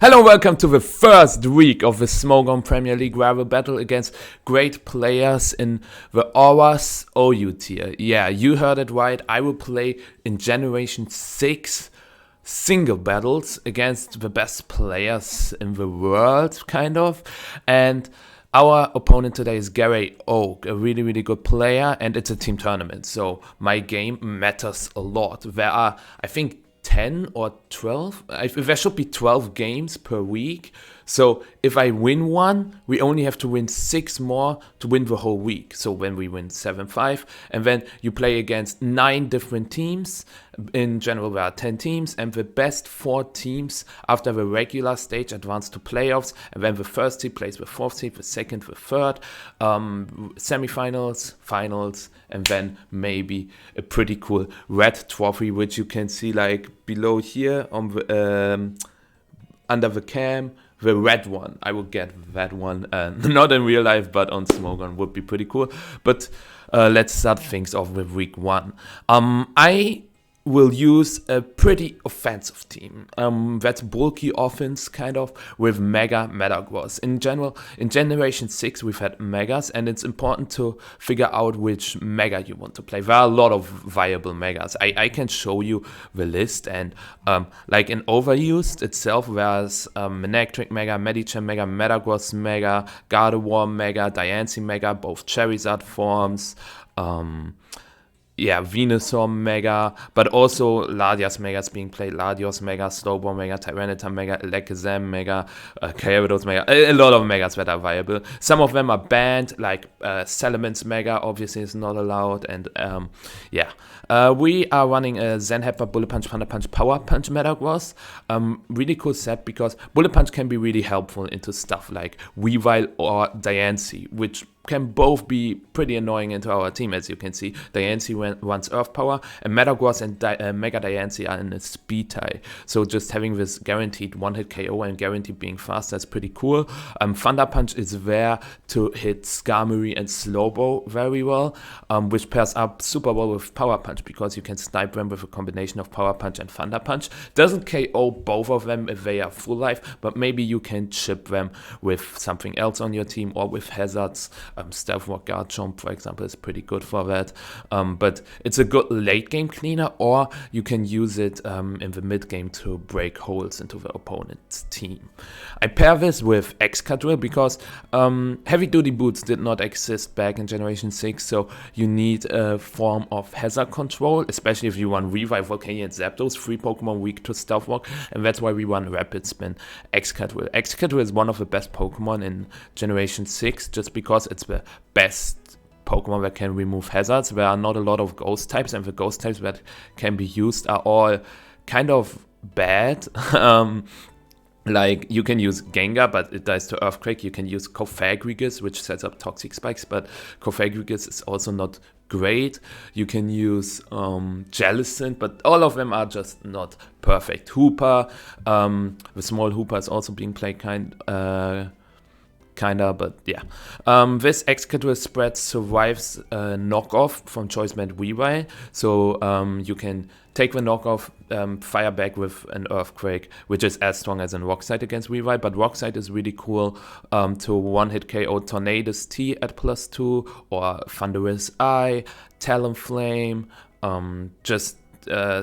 Hello, welcome to the first week of the Smogon Premier League, where I will battle against great players in the ORAS OU Tier. Yeah, you heard it right. I will play in Generation 6 single battles against the best players in the world, kind of. And our opponent today is Gary Oak, a really good player, and it's a team tournament. So my game matters a lot. There are, I think, 10 or 12. There should be 12 games per week. So if I win one, we only have to win 6 more to win the whole week. So when we win 7-5, and then you play against 9 different teams. In general, there are 10 teams, and the best 4 teams after the regular stage advance to playoffs. And then the first team plays the fourth team, the second, the third, semifinals, finals, and then maybe a pretty cool red trophy, which you can see like below here on the under the cam. The red one, I will get that one, not in real life, but on Smogon would be pretty cool. But let's start things off with week 1. I will use a pretty offensive team. That's bulky offense, kind of, with mega Metagross. In general, in Generation 6, we've had megas, and it's important to figure out which mega you want to play. There are a lot of viable megas. I can show you the list, and like in Overused itself, there's Manectric mega, Medicham mega, Metagross mega, Gardevoir mega, Diancie mega, both Charizard forms, Venusaur mega, but also Latias megas being played. Latios mega, Slowbro mega, Tyranitar mega, Alakazam mega, Gyarados mega, a lot of megas that are viable. Some of them are banned, like Salamence mega obviously is not allowed, and we are running a Zenhepper, Bullet Punch, Thunder Punch, Power Punch Metagross. Really cool set, because Bullet Punch can be really helpful into stuff like Weavile or Diancie, which can both be pretty annoying into our team. As you can see, Diancie runs Earth Power, and Metagross and Mega Diancie are in a speed tie. So just having this guaranteed one-hit KO and guaranteed being fast, that's pretty cool. Thunder Punch is there to hit Skarmory and Slowbro very well, which pairs up super well with Power Punch, because you can snipe them with a combination of Power Punch and Thunder Punch. Doesn't KO both of them if they are full life, but maybe you can chip them with something else on your team, or with hazards. Stealth Rock Garchomp, for example, is pretty good for that. But it's a good late game cleaner, or you can use it in the mid game to break holes into the opponent's team. I pair this with Excadrill because heavy duty boots did not exist back in Generation 6, so you need a form of hazard control, especially if you run Revive, Volcanion, Zapdos, 3 Pokemon weak to Stealth Rock, and that's why we run Rapid Spin Excadrill. Excadrill is one of the best Pokemon in Generation 6, just because it's the best Pokemon that can remove hazards. There are not a lot of ghost types, and the ghost types that can be used are all kind of bad. Like, you can use Gengar, but it dies to Earthquake. You can use Cofagrigus, which sets up Toxic Spikes, but Cofagrigus is also not great. You can use Jellicent, but all of them are just not perfect. Hooper, the small Hooper is also being played kinda, but yeah. This Excadrill spread survives a knockoff from Choice Band Weavile, so you can take the knockoff, fire back with an Earthquake, which is as strong as a Rock-Slide against Weavile, but Rock-Slide is really cool to one-hit KO Tornadus T at +2, or Thunderous Eye, Talonflame, just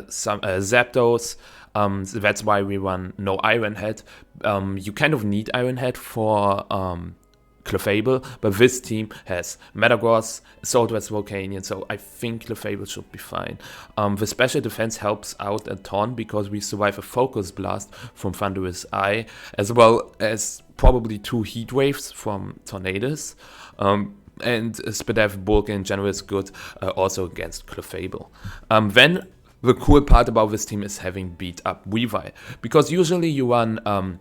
some Zapdos. That's why we run no Iron Head. You kind of need Iron Head for Clefable, but this team has Metagross, Assault Vest, Volcanion, so I think Clefable should be fine. The special defense helps out a ton, because we survive a Focus Blast from Thunderous Eye, as well as probably 2 Heat Waves from Tornadus. And Spadef Bulk in general is good, also against Clefable. Then the cool part about this team is having beat up Weavile, because usually you run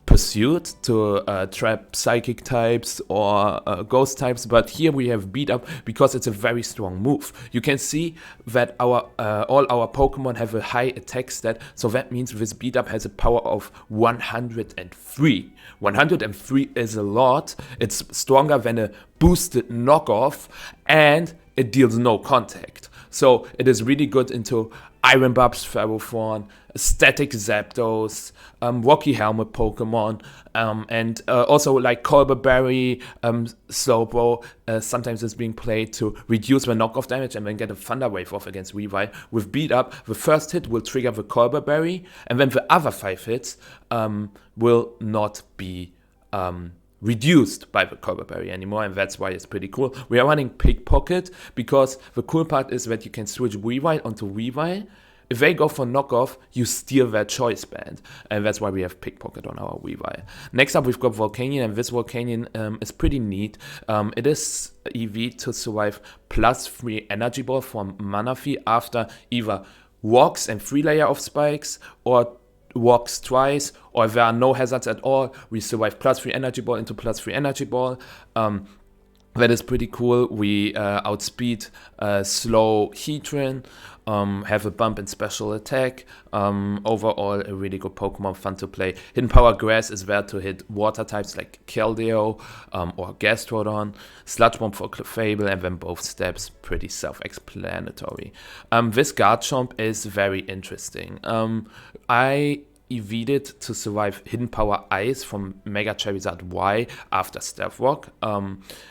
Pursuit to trap Psychic types or Ghost types, but here we have beat up because it's a very strong move. You can see that all our Pokemon have a high attack stat, so that means this beat up has a power of 103. 103 is a lot. It's stronger than a boosted knockoff, and it deals no contact. So it is really good into Iron Barbs Ferrothorn, Static Zapdos, Rocky Helmet Pokemon, and also like Colbur Berry, Slowbro. Sometimes it's being played to reduce the knockoff damage and then get a Thunder Wave off against Weavile. With Beat Up, the first hit will trigger the Colbur Berry, and then the other 5 hits will not be reduced by the Colbur Berry anymore, and that's why it's pretty cool. We are running Pickpocket because the cool part is that you can switch Weavile onto Weavile. If they go for knockoff, you steal their choice band, and that's why we have Pickpocket on our Weavile. Next up, we've got Volcanion, and this Volcanion is pretty neat. It is EV to survive +3 Energy Ball from Manaphy after either walks and 3-layer of spikes, or walks twice, or if there are no hazards at all, we survive +3 Energy Ball into +3 Energy Ball. That is pretty cool. We outspeed slow Heatran, have a bump in special attack. Overall, a really good Pokemon, fun to play. Hidden Power Grass is there to hit water types like Keldeo or Gastrodon. Sludge Bomb for Clefable, and then both steps, pretty self-explanatory. This Garchomp is very interesting. I evaded to survive Hidden Power Ice from Mega Charizard Y after Stealth Rock.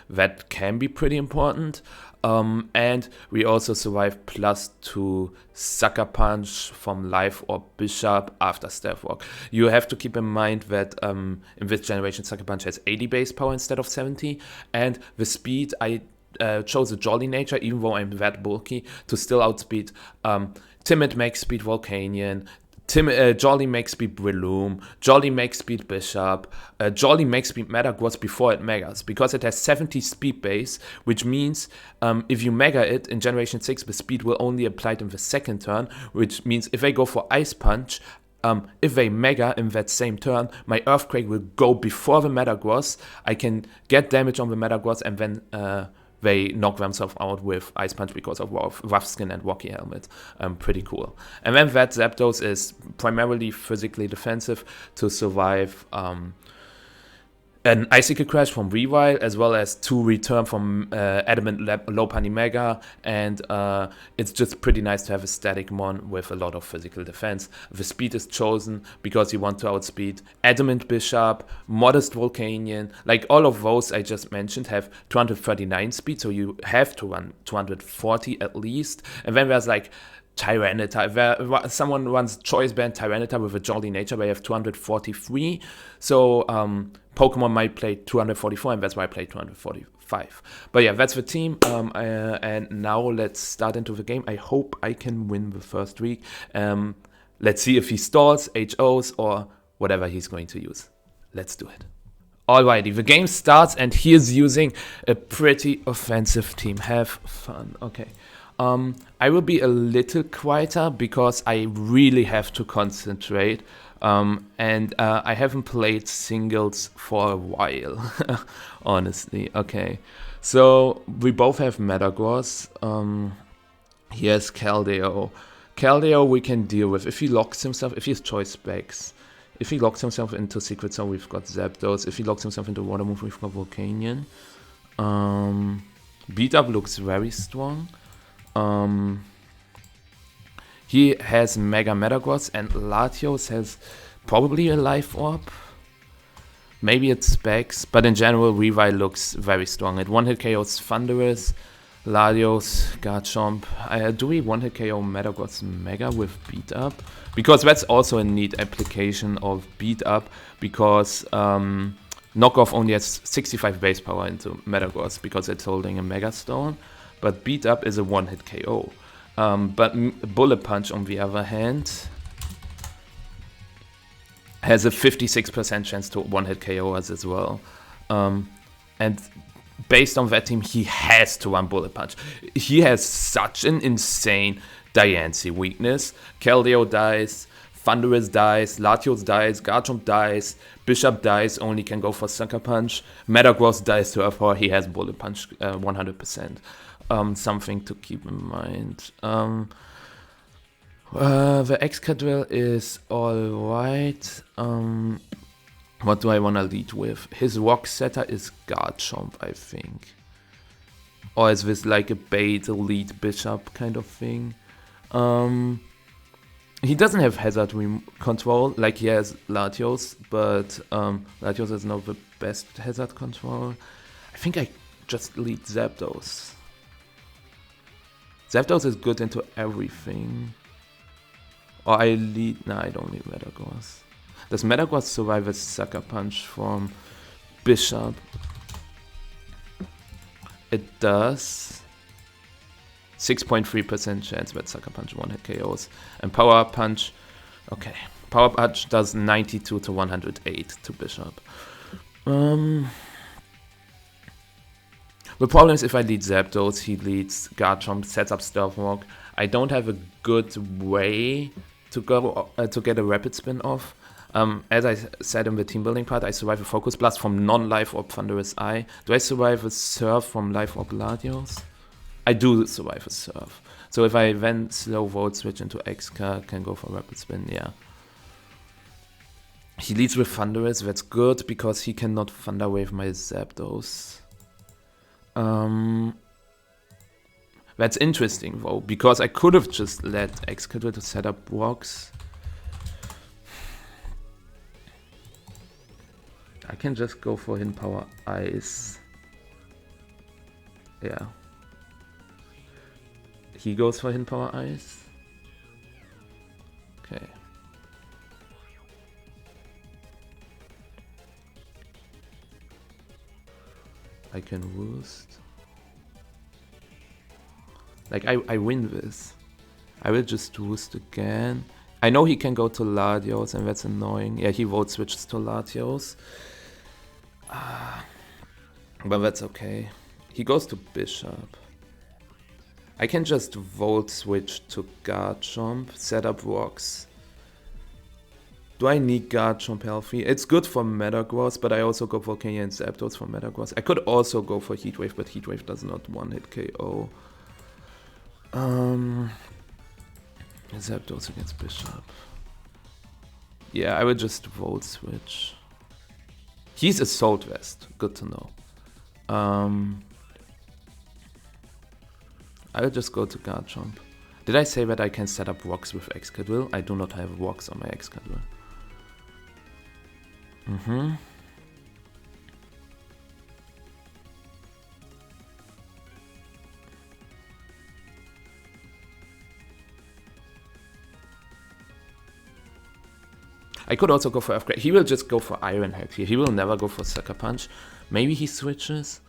That can be pretty important. And we also survived +2 Sucker Punch from Life Orb Bishop after Stealth Rock. You have to keep in mind that in this generation Sucker Punch has 80 base power instead of 70, and the speed I chose a Jolly Nature, even though I'm that bulky, to still outspeed Timid Max Speed Volcanion, Jolly Max Speed Breloom, Jolly Max Speed Bishop, Jolly Max Speed Metagross before it Megas, because it has 70 speed base, which means if you Mega it in Generation 6, the speed will only apply in the second turn, which means if I go for Ice Punch, if they Mega in that same turn, my Earthquake will go before the Metagross. I can get damage on the Metagross, and then they knock themselves out with Ice Punch because of Rough Skin and Rocky Helmet. Pretty cool. And then that Zapdos is primarily physically defensive to survive an Icicle Crash from Weavile, as well as 2 return from Adamant Lopunny Mega, and it's just pretty nice to have a static mon with a lot of physical defense. The speed is chosen because you want to outspeed Adamant Bishop, Modest Volcanion, like all of those I just mentioned have 239 speed, so you have to run 240 at least. And then there's like Tyranitar, someone runs Choice Band Tyranitar with a Jolly Nature, they have 243, so Pokemon might play 244, and that's why I played 245. But yeah, that's the team, and now let's start into the game. I hope I can win the first week. Let's see if he stalls, HOs, or whatever he's going to use. Let's do it. Alrighty, the game starts, and he is using a pretty offensive team. Have fun. Okay. I will be a little quieter because I really have to concentrate, and I haven't played singles for a while, honestly. Okay, so we both have Metagross. He has Keldeo. Keldeo we can deal with if he locks himself, if he has choice specs. If he locks himself into Secret Zone, we've got Zapdos. If he locks himself into Water Move, we've got Volcanion. Beat Up looks very strong. He has Mega Metagross, and Latios has probably a Life Orb. Maybe it's specs, but in general, Weavile looks very strong. It one-hit KOs Thundurus, Latios, Garchomp. Do we one-hit KO Metagross Mega with Beat Up? Because that's also a neat application of Beat Up, because Knockoff only has 65 base power into Metagross because it's holding a Mega Stone. But Beat Up is a one-hit KO. But Bullet Punch, on the other hand, has a 56% chance to one-hit KO us as well. And based on that team, he has to run Bullet Punch. He has such an insane Diancie weakness. Keldeo dies, Thundurus dies, Latios dies, Garchomp dies, Bishop dies, only can go for Sucker Punch. Metagross dies to Earth, he has Bullet Punch 100%. Something to keep in mind. The Excadrill is alright. What do I want to lead with? His Rock Setter is Garchomp, I think. Or is this like a bait lead Bishop kind of thing? He doesn't have hazard control like he has Latios, but Latios is not the best hazard control. I think I just lead Zapdos. Zapdos is good into everything. Or I lead... Nah, I don't need Metagross. Does Metagross survive a Sucker Punch from Bishop? It does. 6.3% chance that Sucker Punch one-hit KOs. And Power Punch... Okay. Power Punch does 92 to 108 to Bishop. The problem is if I lead Zapdos, he leads Garchomp, sets up Stealth Rock. I don't have a good way to go to get a Rapid Spin off. As I said in the team building part, I survive a Focus Blast from non-Life Orb Thunderous Eye. Do I survive a Surf from Life Orb Latios? I do survive a Surf. So if I then slow Volt Switch into X-Car, can go for Rapid Spin, yeah. He leads with Thunderous, that's good because he cannot Thunder Wave my Zapdos. That's interesting though, because I could have just let Excadrill to set up rocks. I can just go for Hidden Power Ice. Yeah. He goes for Hidden Power Ice. Okay. I can Roost. Like, I win this. I will just Roost again. I know he can go to Latios, and that's annoying. Yeah, he Volt Switches to Latios. But that's okay. He goes to Bishop. I can just Volt Switch to Garchomp, set up rocks. Do I need Garchomp healthy? It's good for Metagross, but I also go for Kenya and Zapdos for Metagross. I could also go for Heatwave, but Heatwave does not one-hit KO. Zapdos against Bishop. Yeah, I would just Volt Switch. He's Assault Vest. Good to know. I will just go to Garchomp. Did I say that I can set up rocks with Excadrill? I do not have rocks on my Excadrill. I could also go for Earthquake. He will just go for Iron Head here. He will never go for Sucker Punch. Maybe he switches.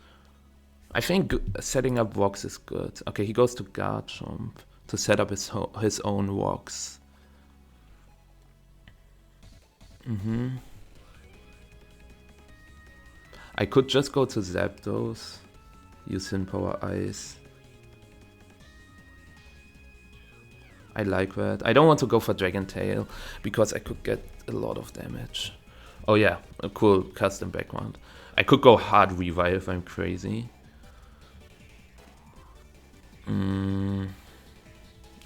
I think setting up rocks is good. Okay, he goes to Garchomp to set up his own rocks. I could just go to Zapdos, use Hidden Power Ice. I like that. I don't want to go for Dragon Tail because I could get a lot of damage. Oh yeah, a cool custom background. I could go hard Revive if I'm crazy.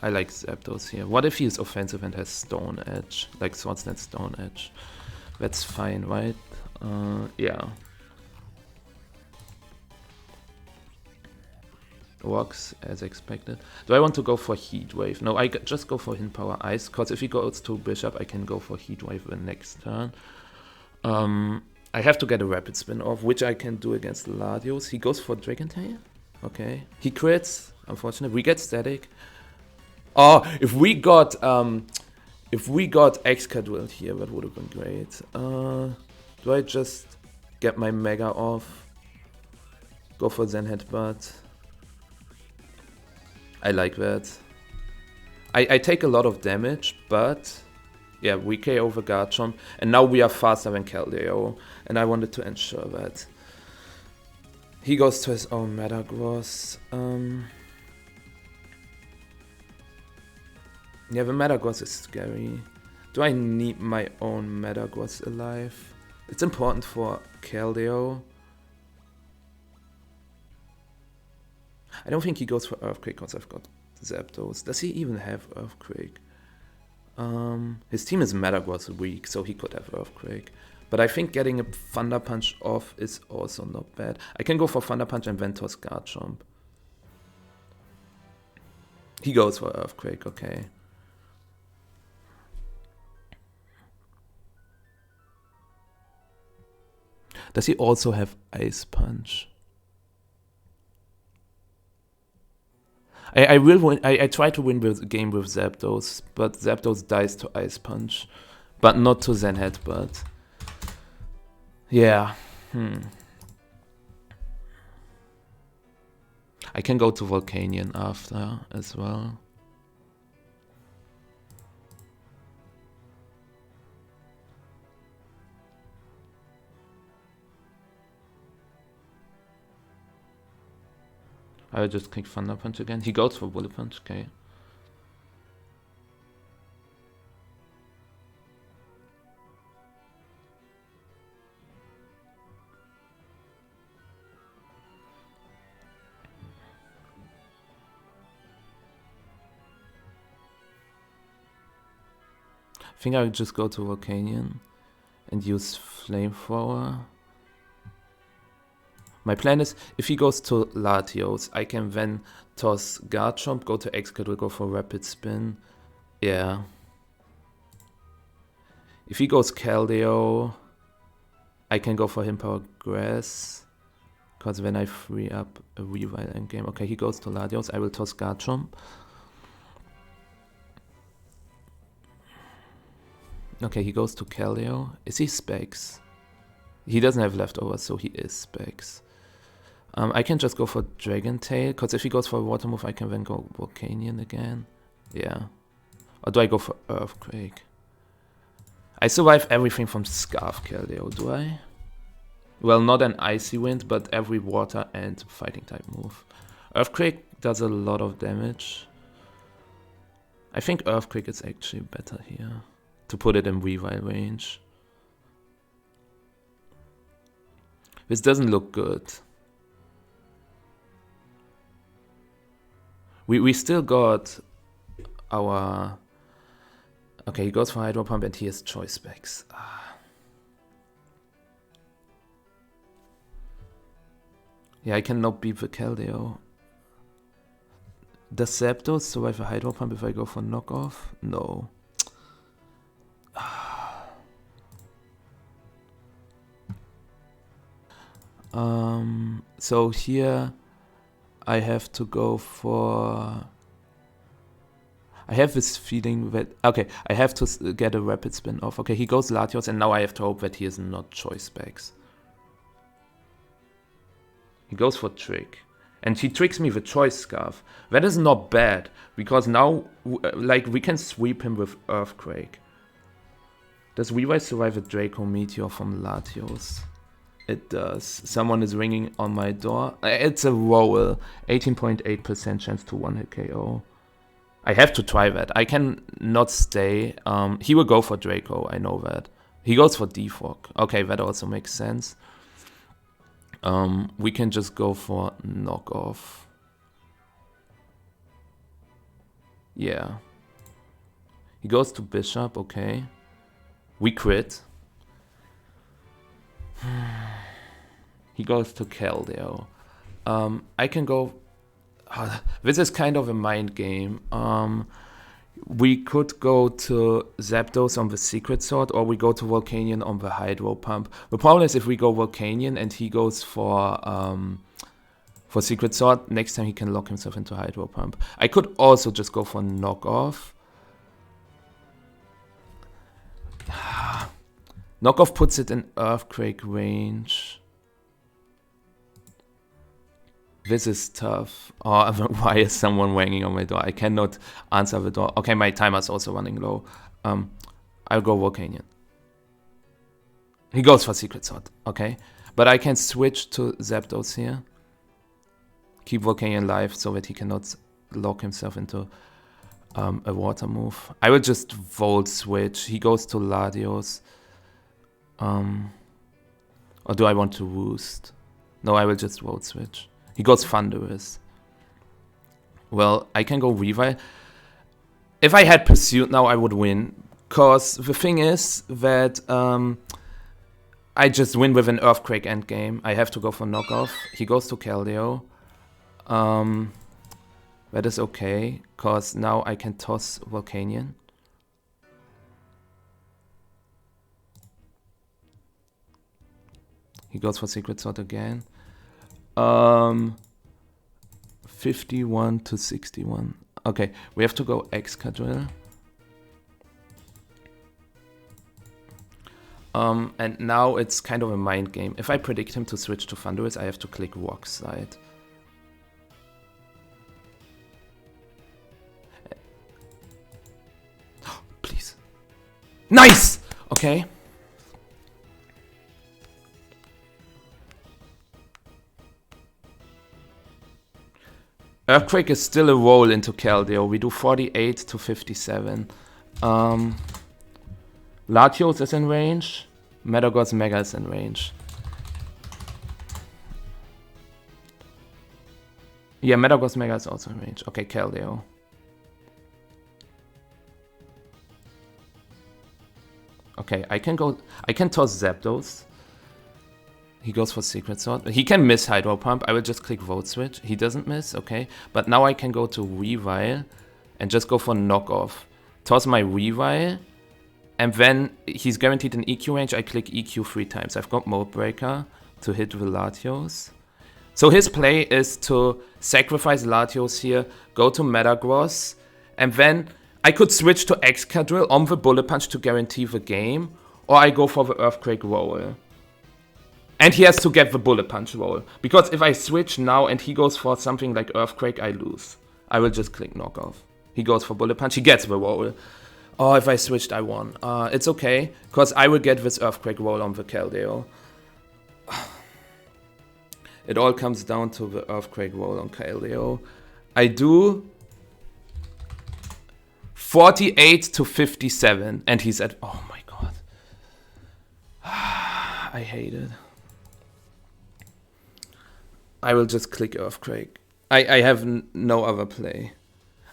I like Zapdos here. What if he's offensive and has Stone Edge? Like Swordsnet Stone Edge. That's fine, right? Yeah. Rocks as expected. Do I want to go for Heat Wave? No, I just go for Hidden Power Ice, because if he goes to Bishop, I can go for Heat Wave the next turn. I have to get a Rapid Spin off, which I can do against Latios. He goes for Dragon Tail. Okay. He crits. Unfortunately, we get Static. Oh, if we got Excadrill here, that would have been great. Do I just get my Mega off? Go for Zen Headbutt. I like that. I take a lot of damage, but yeah, we KO over Garchomp, and now we are faster than Keldeo, and I wanted to ensure that. He goes to his own Metagross. Yeah, the Metagross is scary. Do I need my own Metagross alive? It's important for Keldeo. I don't think he goes for Earthquake because I've got Zapdos. Does he even have Earthquake? His team is Metagross weak, so he could have Earthquake. But I think getting a Thunder Punch off is also not bad. I can go for Thunder Punch and then toss Garchomp. He goes for Earthquake, okay. Does he also have Ice Punch? I will win. I try to win the game with Zapdos, but Zapdos dies to Ice Punch, but not to Zen Headbutt. Yeah. I can go to Volcanion after as well. I will just click Thunder Punch again. He goes for Bullet Punch, okay. I think I would just go to Volcanion and use Flamethrower. My plan is, if he goes to Latios, I can then toss Garchomp, go to Excadrill, go for Rapid Spin. Yeah. If he goes Keldeo, I can go for Himpower Grass, because then I free up a Revive endgame. Okay, he goes to Latios, I will toss Garchomp. Okay, he goes to Keldeo. Is he Specs? He doesn't have leftovers, so he is Specs. I can just go for Dragon Tail, because if he goes for a Water move, I can then go Volcanion again. Yeah. Or do I go for Earthquake? I survive everything from Scarf Keldeo, do I? Well, not an Icy Wind, but every Water and Fighting type move. Earthquake does a lot of damage. I think Earthquake is actually better here, to put it in Weavile range. This doesn't look good. We still got our... Okay, he goes for Hydro Pump and he has Choice Specs. Yeah, I cannot beat the Keldeo. Does Zapdos survive a Hydro Pump if I go for Knockoff? No. So here I have to go for... I have this feeling that... Okay, I have to get a Rapid Spin off. Okay, he goes Latios and now I have to hope that he is not Choice Specs. He goes for Trick. And he tricks me with Choice Scarf. That is not bad, because now like we can sweep him with Earthquake. Does Weavile survive a Draco Meteor from Latios? It does. Someone is ringing on my door. It's a roll. 18.8% chance to one-hit KO. I have to try that. I can not stay. He will go for Draco, I know that. He goes for Defog. Okay, that also makes sense. We can just go for Knockoff. Yeah. He goes to Bishop, okay. We crit. He goes to Keldeo. I can go... this is kind of a mind game. We could go to Zapdos on the Secret Sword, or we go to Volcanion on the Hydro Pump. The problem is if we go Volcanion and he goes for Secret Sword, next time he can lock himself into Hydro Pump. I could also just go for Knockoff. Knockoff puts it in Earthquake range. This is tough. Oh, why is someone banging on my door? I cannot answer the door. Okay, my timer's also running low. I'll go Volcanion. He goes for Secret Sword, okay. But I can switch to Zapdos here. Keep Volcanion alive so that he cannot lock himself into a water move. I will just Volt Switch. He goes to Latios. Or do I want to Roost? No, I will just Volt Switch. He goes Thunderous. Well, I can go Revive. If I had Pursuit now, I would win. Because the thing is that I just win with an Earthquake endgame. I have to go for Knockoff. He goes to Keldeo. That is okay, because now I can toss Volcanion. He He goes for Secret Sword again. 51 to 61. Okay, we have to go Excadrill. And now it's kind of a mind game. If I predict him to switch to Thundurus, I have to click Rock Slide. Please. Nice! Okay. Earthquake is still a roll into Keldeo. We do 48 to 57. Latios is in range. Metagross Mega is in range. Yeah, Metagross Mega is also in range. Okay, Keldeo. Okay, I can toss Zapdos. He goes for Secret Sword. He can miss Hydro Pump. I will just click Vote Switch. He doesn't miss, okay. But now I can go to Weavile and just go for Knockoff. Toss my Weavile. And then he's guaranteed an EQ range. I click EQ 3 times. I've got Mode Breaker to hit with Latios. So his play is to sacrifice Latios here, go to Metagross, and then I could switch to Excadrill on the Bullet Punch to guarantee the game, or I go for the Earthquake roll. And he has to get the Bullet Punch roll. Because if I switch now and he goes for something like Earthquake, I lose. I will just click Knockoff. He goes for Bullet Punch, he gets the roll. Oh, if I switched, I won. It's okay, because I will get this Earthquake roll on the Keldeo. It all comes down to the Earthquake roll on Keldeo. I do 48 to 57, and he's at... Oh my god. I hate it. I will just click Earthquake. I have no other play.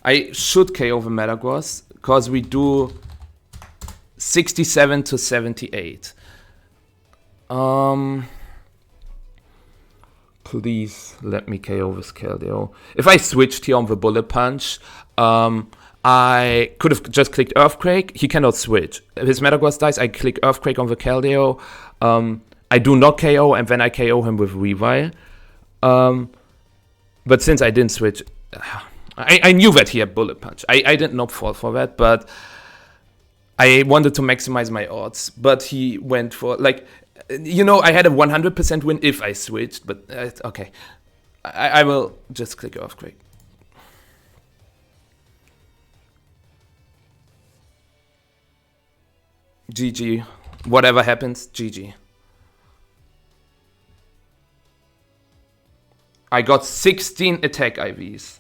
I should KO the Metagross, because we do 67 to 78. Please let me KO this Keldeo. If I switched here on the Bullet Punch, I could have just clicked Earthquake. He cannot switch. His Metagross dies, I click Earthquake on the Keldeo. I do not KO, and then I KO him with Weavile. But since I didn't switch... I knew that he had Bullet Punch. I did not fall for that, but I wanted to maximize my odds. But he went for, like, you know, I had a 100% win if I switched, but okay. I will just click Earthquake. GG. Whatever happens, GG. I got 16 attack IVs.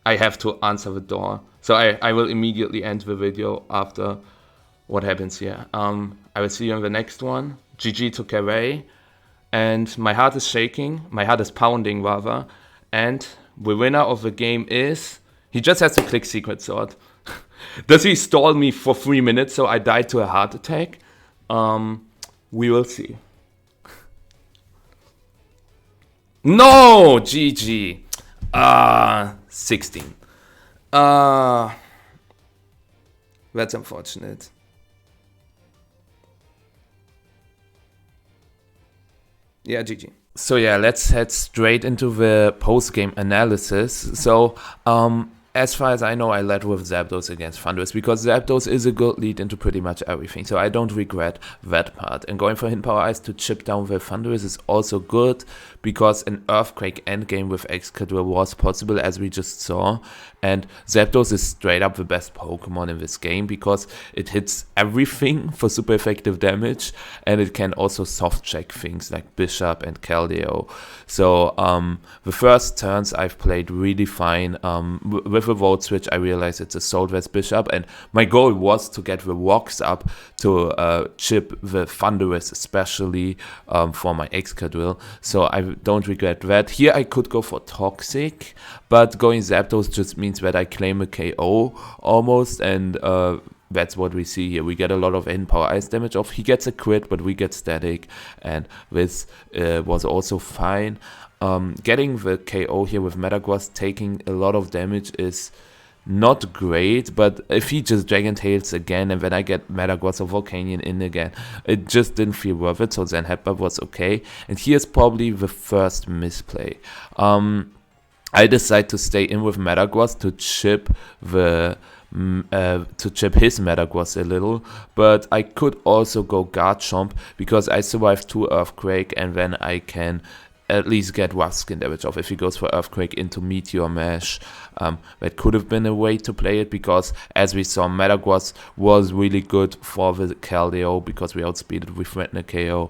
I have to answer the door. So I will immediately end the video after what happens here. I will see you in the next one. GG to Carey. And my heart is shaking. My heart is pounding, rather. And the winner of the game is... He just has to click Secret Sword. Does he stall me for 3 minutes so I died to a heart attack? We will see. No! GG. 16. That's unfortunate. Yeah, GG. So yeah, let's head straight into the post-game analysis. So, as far as I know, I led with Zapdos against Thundurus because Zapdos is a good lead into pretty much everything. So I don't regret that part. And going for Hidden Power Ice to chip down the Thundurus is also good because an Earthquake endgame with Excadrill was possible, as we just saw. And Zapdos is straight up the best Pokemon in this game because it hits everything for super effective damage, and it can also soft check things like Bishop and Keldeo. So the first turns I've played really fine. With a Vote Switch, I realized it's a Soul Vest Bishop, and my goal was to get the rocks up to chip the Thundurus, especially for my Excadrill. So I don't regret that. Here I could go for Toxic, but going Zapdos just means that I claim a KO almost, and that's what we see here. We get a lot of Hidden Power Ice damage off. He gets a crit, but we get static, and this was also fine. Getting the KO here with Metagross taking a lot of damage is not great, but if he just Dragon Tails again and then I get Metagross or Volcanion in again, it just didn't feel worth it. So then Headbutt was okay. And here's probably the first misplay. I decide to stay in with Metagross to chip his Metagross a little, but I could also go Garchomp because I survived 2 Earthquake and then I can at least get rough skin damage off if he goes for Earthquake into Meteor Mash. That could have been a way to play it because, as we saw, Metagross was really good for the Keldeo because we outspeeded with Retina KO.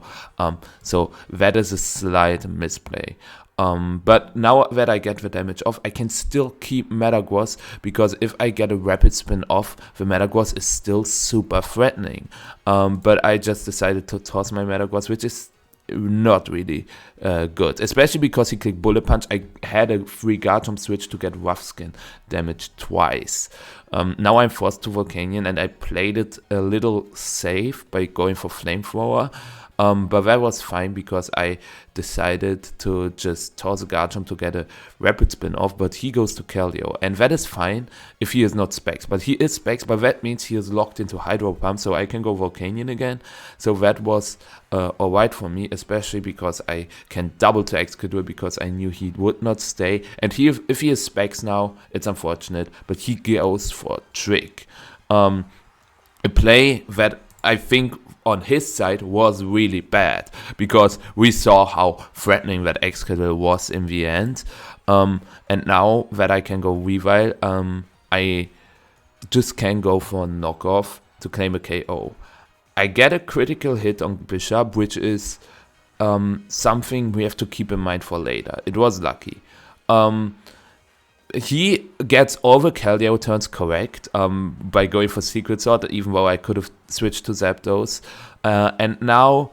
So that is a slight misplay. But now that I get the damage off, I can still keep Metagross because if I get a Rapid Spin off, the Metagross is still super threatening. But I just decided to toss my Metagross, which is not really good, especially because he clicked Bullet Punch. I had a free Garchomp switch to get Rough Skin damage twice. Now I'm forced to Volcanion and I played it a little safe by going for Flamethrower. But that was fine because I decided to just toss a Garchomp to get a Rapid Spin off, but he goes to Keldeo, and that is fine if he is not Specs, but he is Specs, but that means he is locked into Hydro Pump, so I can go Volcanion again. So that was alright for me, especially because I can double to Excadrill because I knew he would not stay, and if he is Specs now, it's unfortunate, but he goes for Trick. A play that I think on his side was really bad because we saw how threatening that Excadrill was in the end. And now that I can go Weavile, I just can go for a knockoff to claim a KO. I get a critical hit on Bishop, which is something we have to keep in mind for later. It was lucky. He gets all the Keldeo turns correct by going for Secret Sword, even though I could have switched to Zapdos. And now,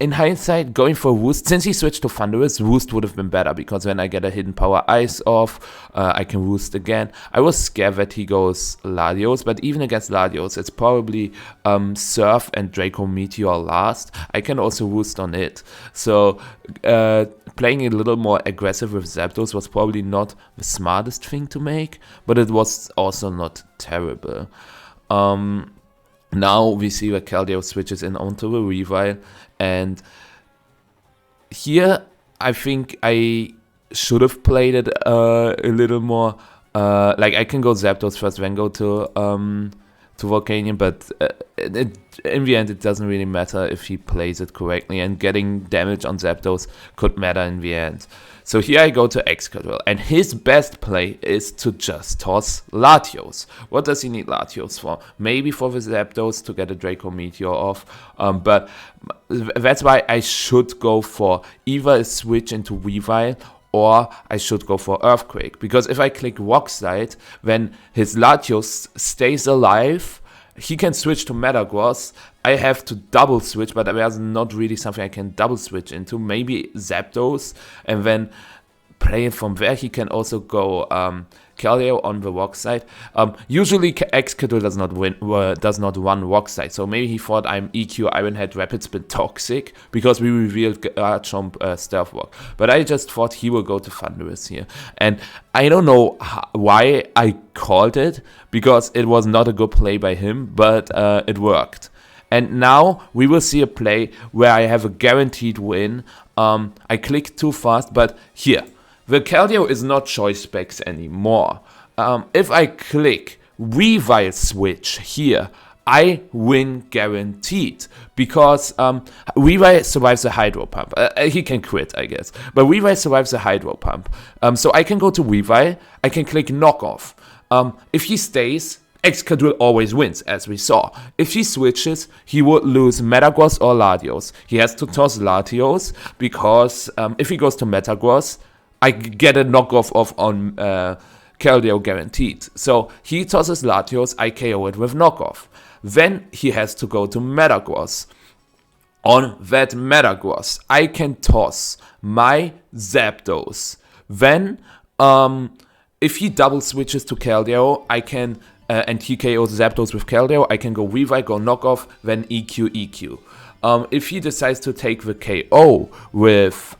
in hindsight, going for Roost, since he switched to Thundurus, Roost would have been better because when I get a Hidden Power Ice off, I can Roost again. I was scared that he goes Latios, but even against Latios, it's probably Surf and Draco Meteor last. I can also Roost on it. So, playing a little more aggressive with Zapdos was probably not the smartest thing to make, but it was also not terrible. Now we see that Keldeo switches in onto the Weavile, and here I think I should have played it a little more. Like I can go Zapdos first, then go to Volcanion, but in the end it doesn't really matter if he plays it correctly, and getting damage on Zapdos could matter in the end. So here I go to Excadrill, and his best play is to just toss Latios. What does he need Latios for? Maybe for the Zapdos to get a Draco Meteor off, but that's why I should go for either a switch into Weavile or I should go for Earthquake, because if I click Rock Slide, then his Latios stays alive, he can switch to Metagross, I have to double switch, but there's not really something I can double switch into, maybe Zapdos, and then play it from there. He can also go Keldeo on the Rock Slide. Usually Excadrill does not run Rock Slide, so maybe he thought I'm EQ Iron Head Rapid Spin Toxic because we revealed Garchomp Stealth Rock. But I just thought he will go to Thundurus here, and I don't know why I called it, because it was not a good play by him, but it worked. And now we will see a play where I have a guaranteed win. I clicked too fast, but here, the Keldeo is not Choice Specs anymore. If I click Weavile switch here, I win guaranteed, because Weavile survives the Hydro Pump. He can crit, I guess, but Weavile survives the Hydro Pump. So I can go to Weavile, I can click Knockoff. If he stays, Excadrill always wins, as we saw. If he switches, he would lose Metagross or Latios. He has to toss Latios, because if he goes to Metagross, I get a knockoff off on Keldeo guaranteed. So he tosses Latios, I KO it with knockoff. Then he has to go to Metagross. On that Metagross, I can toss my Zapdos. Then, if he double switches to Keldeo, I can, and he KOs Zapdos with Keldeo, I can go Weavile, go knockoff, then EQ. If he decides to take the KO with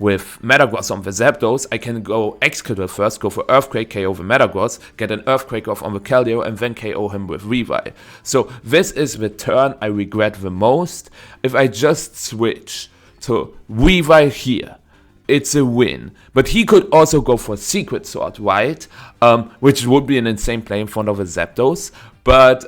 with Metagross on the Zapdos, I can go Excadrill first, go for Earthquake, KO the Metagross, get an Earthquake off on the Keldeo, and then KO him with Revive. So this is the turn I regret the most. If I just switch to Revive here, it's a win. But he could also go for Secret Sword, right? Which would be an insane play in front of a Zapdos. But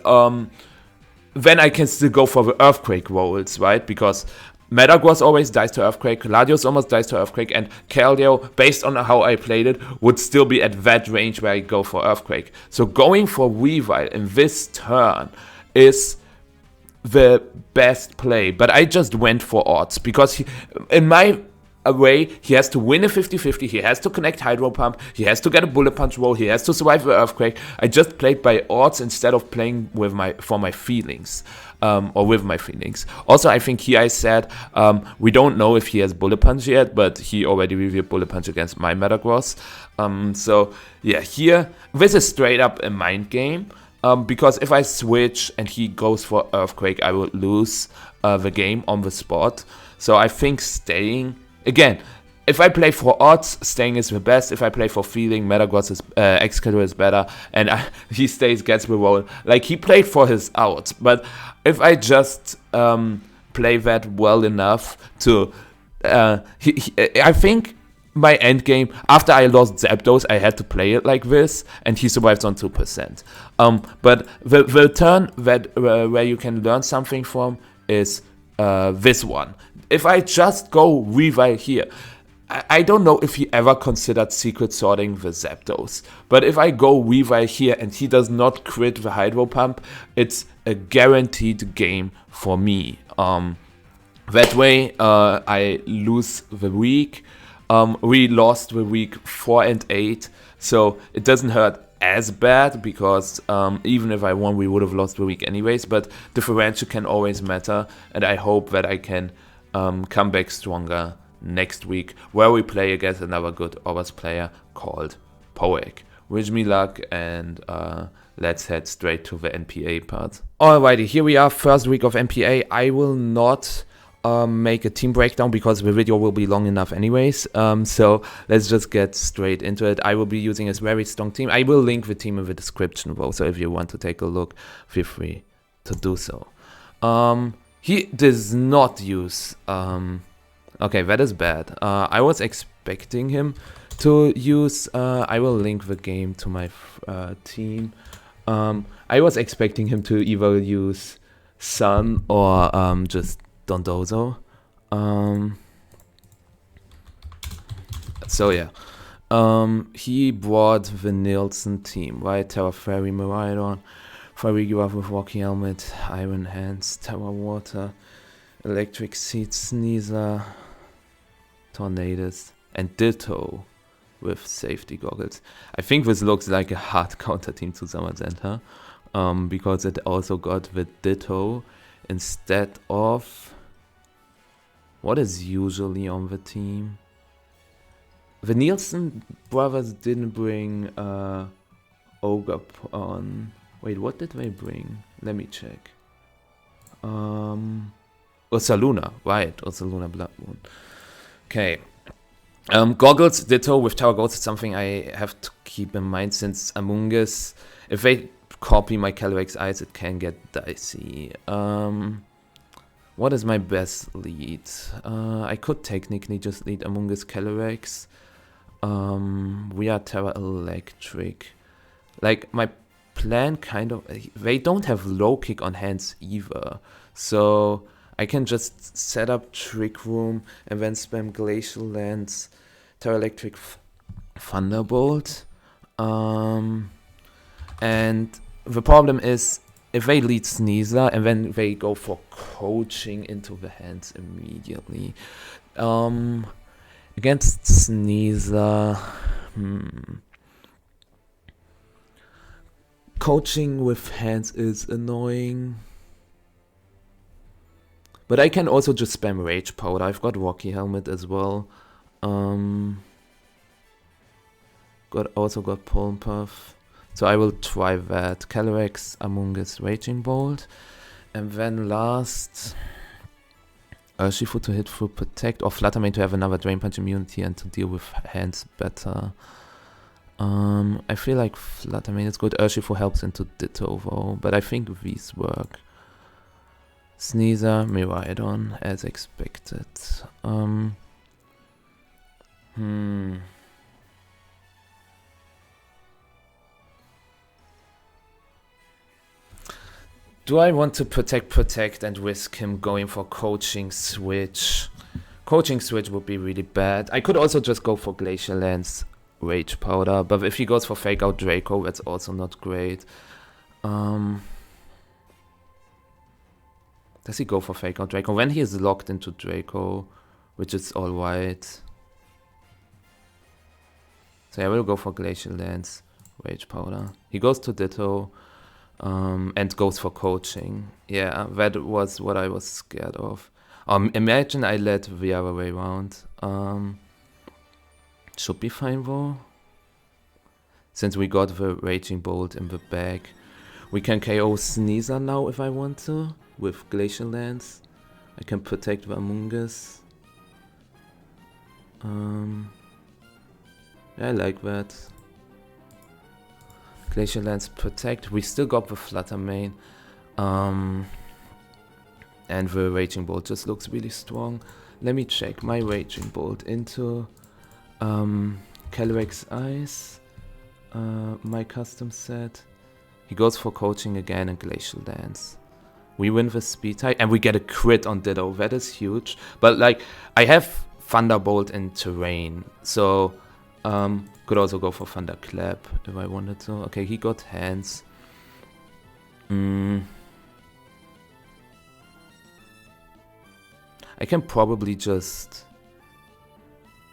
then I can still go for the Earthquake rolls, right? Because Metagross always dies to Earthquake, Latios almost dies to Earthquake, and Keldeo, based on how I played it, would still be at that range where I go for Earthquake. So going for Weavile in this turn is the best play. But I just went for odds, because in my way, he has to win a 50-50, he has to connect Hydro Pump, he has to get a Bullet Punch roll, he has to survive the Earthquake. I just played by odds instead of playing with my feelings. Or with my feelings. Also, I think here I said, we don't know if he has Bullet Punch yet, but he already revealed Bullet Punch against my Metagross. So, yeah, here, this is straight up a mind game. Because if I switch and he goes for Earthquake, I would lose the game on the spot. So I think staying, again, if I play for odds, staying is the best. If I play for feeling, Metagross is Excadrill is better, and he stays, gets the roll. Like, he played for his outs, but if I just play that well enough to, I think my end game, after I lost Zapdos, I had to play it like this, and he survives on 2%. But the turn that where you can learn something from is this one. If I just go Revive here, I don't know if he ever considered Secret Sorting the Zapdos, but if I go Revive here and he does not crit the Hydro Pump, it's a guaranteed game for me. That way I lose the week. We lost the week 4 and 8, so it doesn't hurt as bad, because even if I won, we would have lost the week anyways, but differential can always matter, and I hope that I can come back stronger next week, where we play against another good ORAS player called Poek. Wish me luck, and let's head straight to the NPA part. Alrighty, here we are, first week of NPA. I will not make a team breakdown, because the video will be long enough anyways. So let's just get straight into it. I will be using a very strong team. I will link the team in the description though, so if you want to take a look, feel free to do so. He does not use okay, that is bad. I was expecting him to use, I will link the game to my team. I was expecting him to either use Sun or just Dondozo. So yeah. He brought the Nielsen team, right? Terra Fairy, Miraidon, Farigua with Rocky Helmet, Iron Hands, Terra Water, Electric Seed, Sneasler, Tornadus, and Ditto with Safety Goggles. I think this looks like a hard counter team to Summer Center, because it also got the Ditto instead of what is usually on the team. The Nielsen brothers didn't bring Ogre on. Wait, what did they bring? Let me check. Ursaluna, right? Ursaluna Blood Moon. Okay. Goggles, Ditto with Tower Ghost is something I have to keep in mind, since Among Us, if they copy my Calyrex Eyes, it can get dicey. What is my best lead? I could technically just lead Among Us Calyrex. We are Terra Electric. Like, my plan kind of, they don't have low kick on hands either, so I can just set up Trick Room and then spam Glacial Lance, Terra Electric, Thunderbolt. And the problem is, if they lead Sneasler and then they go for coaching into the hands immediately. Against Sneasler, coaching with hands is annoying. But I can also just spam Rage Powder. I've got Rocky Helmet as well. Also got Pollen Puff. So I will try that. Calyrex, Among Us, Raging Bolt. And then last, Urshifu to hit through Protect, or Flutter Mane to have another Drain Punch immunity and to deal with hands better. I feel like Flutter Mane is good. Urshifu helps into Ditto though, but I think these work. Sneasel, Miraidon, as expected. Do I want to protect and risk him going for Coaching Switch? Coaching Switch would be really bad. I could also just go for Glacial Lance, Rage Powder, but if he goes for Fake Out Draco, that's also not great. Does he go for Fake Out Draco? When he is locked into Draco, which is all white. So I will go for Glacial Lance, Rage Powder. He goes to Ditto. And goes for Coaching. Yeah, that was what I was scared of. Imagine I let the other way around. Should be fine though. Since we got the Raging Bolt in the bag. We can KO Sneasel now if I want to. With Glacial Lance. I can protect the Amoonguss. Yeah, I like that. Glacial Lance Protect. We still got the Flutter Mane. And the Raging Bolt just looks really strong. Let me check my Raging Bolt into Calyrex Ice. My custom set. He goes for Coaching again and Glacial Lance. We win the speed type and we get a crit on Ditto. That is huge. But like, I have Thunderbolt in Terrain. So could also go for Thunderclap if I wanted to. Okay, he got hands. I can probably just...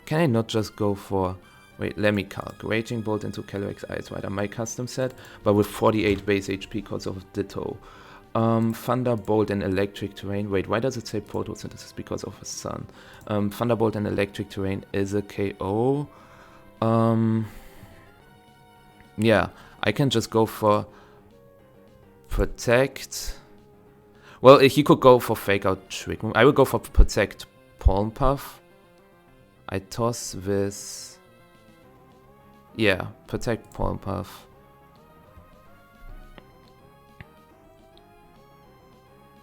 Can I not just go for... Wait, let me calc. Raging Bolt into Calyrex Ice Rider, my custom set, but with 48 base HP because of Ditto. Thunderbolt and Electric Terrain. Wait, why does it say Photosynthesis? Because of the sun. Thunderbolt and Electric Terrain is a KO. Yeah, I can just go for Protect. Well, he could go for Fake Out Trick Move. I will go for Protect Palm Puff. I toss this. Yeah, Protect Palm Puff.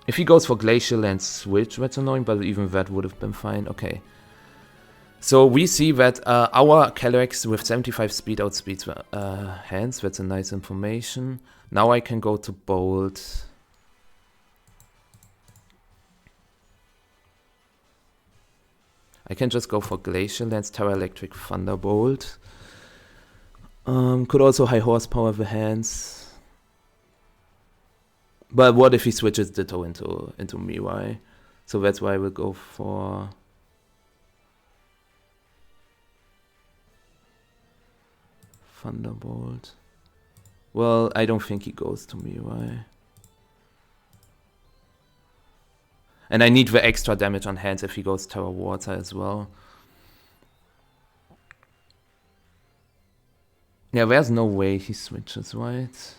If he goes for Glacial and Switch, that's annoying, but even that would have been fine. Okay. So we see that our Calyrex with 75 speed outspeeds hands. That's a nice information. Now I can go to Bolt. I can just go for Glacial Lance, Terra Electric, Thunderbolt. Could also high horsepower the hands. But what if he switches Ditto into Mirai? So that's why I will go for... Thunderbolt. Well, I don't think he goes to Mirai. And I need the extra damage on hands if he goes Terra Water as well. Yeah, there's no way he switches, right?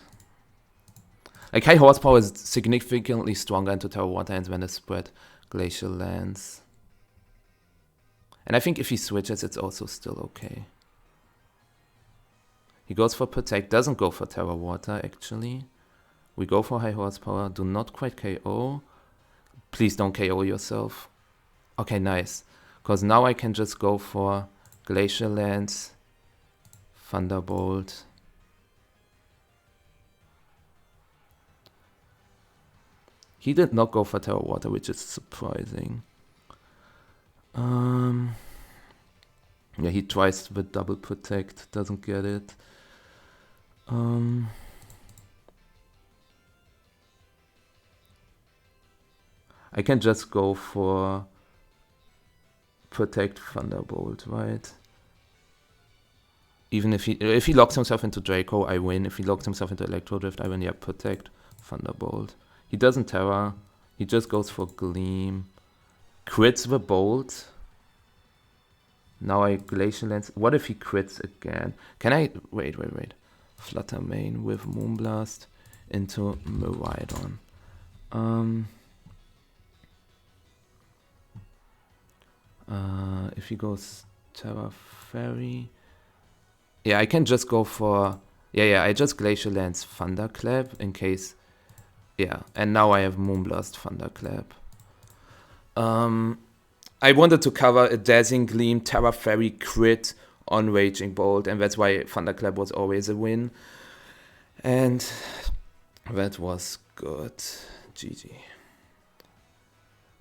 Like, high horsepower is significantly stronger into Terra Water hands than the spread Glacial Lance. And I think if he switches, it's also still okay. He goes for Protect, doesn't go for Terra Water, actually. We go for high horsepower, do not quite KO. Please don't KO yourself. Okay, nice. Because now I can just go for Glacial Lance, Thunderbolt. He did not go for Terra Water, which is surprising. Yeah, he tries the double Protect, doesn't get it. I can just go for Protect Thunderbolt, right? Even if he locks himself into Draco, I win. If he locks himself into Electro Drift, I win. Yeah, Protect Thunderbolt. He doesn't Terra. He just goes for Gleam. Crits the Bolt. Now I Glacial Lance. What if he crits again? Can I... Wait. Flutter Mane with Moonblast into Miraidon. If he goes Terra Fairy, yeah, I can just go for I just Glacial Lance Thunderclap in case. Yeah, and now I have Moonblast Thunderclap. I wanted to cover a Dazzling Gleam Terra Fairy crit on Raging Bolt, and that's why Thunderclap was always a win. And that was good. GG.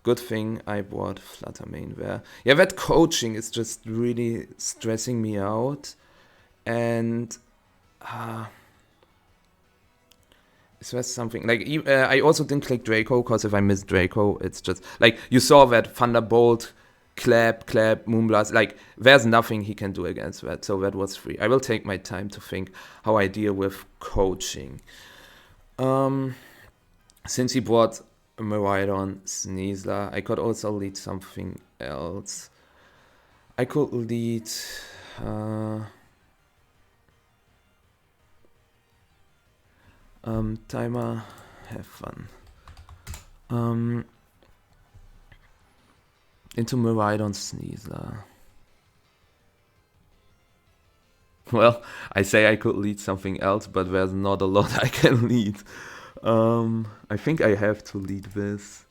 Good thing I bought Fluttermane there. Yeah, that coaching is just really stressing me out. And is there something like I also didn't click Draco because if I miss Draco, it's just like you saw that Thunderbolt, clap, Moonblast. Like there's nothing he can do against that, so that was free. I will take my time to think how I deal with coaching. Since he brought Miraidon, Sneasler, I could also lead something else. I could lead. Timer, have fun. Into Miraidon Sneasler. Well, I say I could lead something else, but there's not a lot I can lead. I think I have to lead this.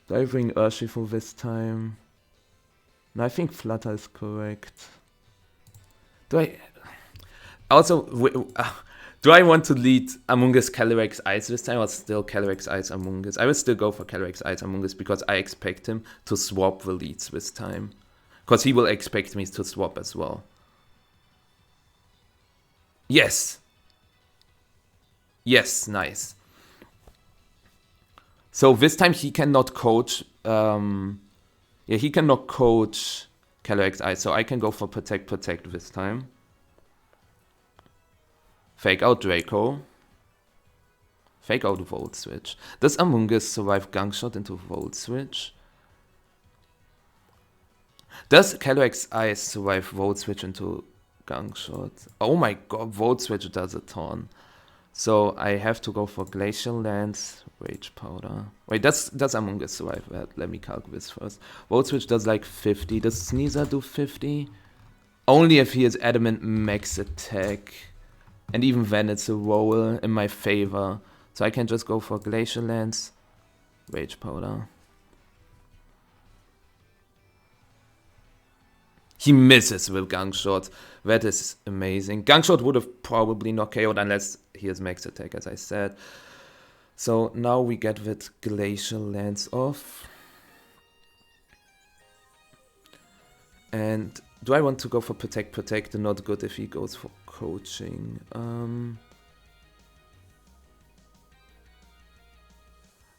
Do I bring Urshifu this time? No, I think Flutter is correct. Do I... Also... do I want to lead Among Us Calyrex Ice this time or still Calyrex Ice Among Us? I will still go for Calyrex Ice Among Us because I expect him to swap the leads this time. Because he will expect me to swap as well. Yes! Yes, nice. So this time he cannot coach... he cannot coach Calyrex Ice, so I can go for Protect this time. Fake out Draco. Fake out Volt Switch. Does Among Us survive Gunk Shot into Volt Switch? Does Calyrex Ice survive Volt Switch into Gunk Shot? Oh my god, Volt Switch does a ton. So I have to go for Glacial Lance, Rage Powder. Wait, does Among Us survive that? Let me calculate this first. Volt Switch does like 50. Does Sneasler do 50? Only if he has Adamant Max Attack. And even then it's a roll in my favor. So I can just go for Glacial Lance, Rage Powder. He misses with Gunk Shot. That is amazing. Gunk Shot would have probably not KO'd unless he has Max Attack, as I said. So now we get that Glacial Lance off. And do I want to go for Protect? Not good if he goes for coaching.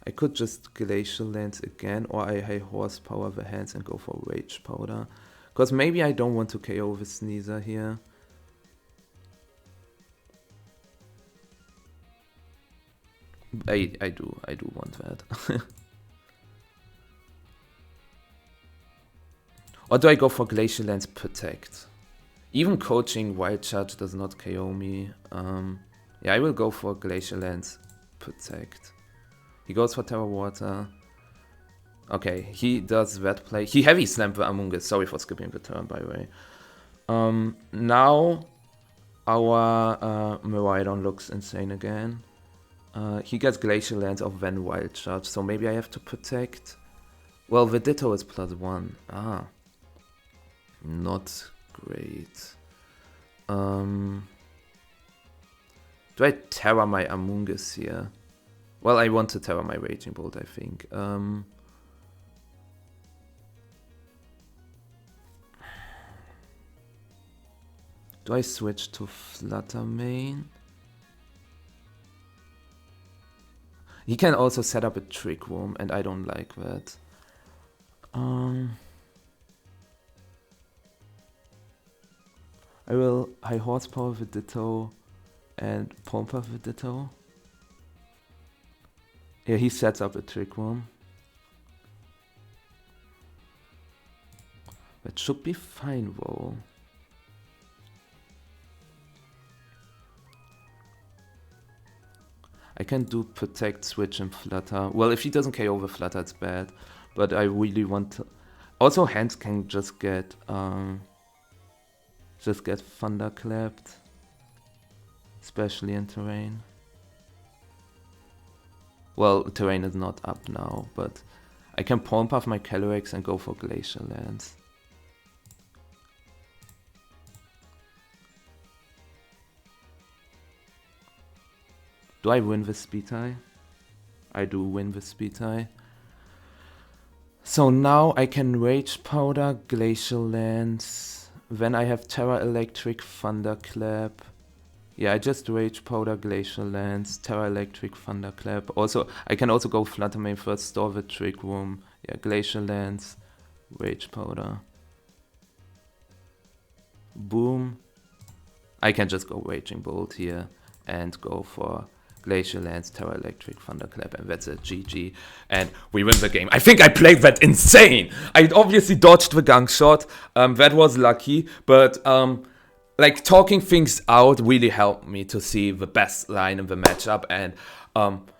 I could just Glacial Lance again, or I high horsepower the hands and go for Rage Powder. Because maybe I don't want to KO the Sneasler here. I do want that. Or do I go for Glacial Lance Protect? Even coaching Wild Charge does not KO me. Yeah, I will go for Glacial Lance Protect. He goes for Terra Water. Okay, he does that play. He heavy slammed the Among Us. Sorry for skipping the turn, by the way. Now our Miraidon looks insane again. He gets Glacial Lance of then Wild Charge, so maybe I have to Protect. Well, the Ditto is +1. Ah. Not great. Do I Terra my Among Us here? Well, I want to Terra my Raging Bolt, I think. Do I switch to Fluttermane? He can also set up a Trick Room, and I don't like that. I will high horsepower with Ditto and Pompa with Ditto. Yeah, he sets up a Trick Room. That should be fine though. I can do Protect, Switch and Flutter. Well, if he doesn't KO the Flutter, it's bad. But I really want to... Also, hands can just get thunderclapped, especially in terrain. Well, terrain is not up now, but I can pawn puff my Calyrex and go for Glacial Lance. Do I win with speed tie? I do win with speed tie. So now I can Rage Powder, Glacial Lance. Then I have Terra Electric, Thunderclap. Yeah, I just Rage Powder, Glacial Lance, Terra Electric, Thunderclap. Also, I can also go Flutter Mane first, store the Trick Room. Yeah, Glacial Lance, Rage Powder. Boom. I can just go Raging Bolt here and go for Glacial Lance, Terra Electric, Thunderclap, and that's it, GG. And we win the game. I think I played that insane. I obviously dodged the gunk shot. That was lucky, but like talking things out really helped me to see the best line in the matchup. And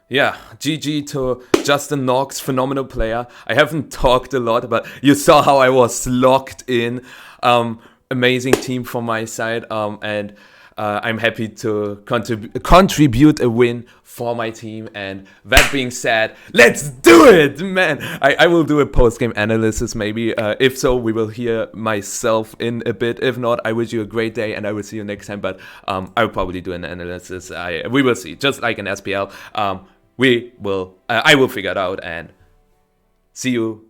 yeah, GG to Justin Knox, phenomenal player. I haven't talked a lot, but you saw how I was locked in. Amazing team from my side, and I'm happy to contribute a win for my team. And that being said, let's do it, man. I will do a post-game analysis maybe. If so, we will hear myself in a bit. If not, I wish you a great day and I will see you next time. But I'll probably do an analysis. We will see. Just like in SPL, I will figure it out and see you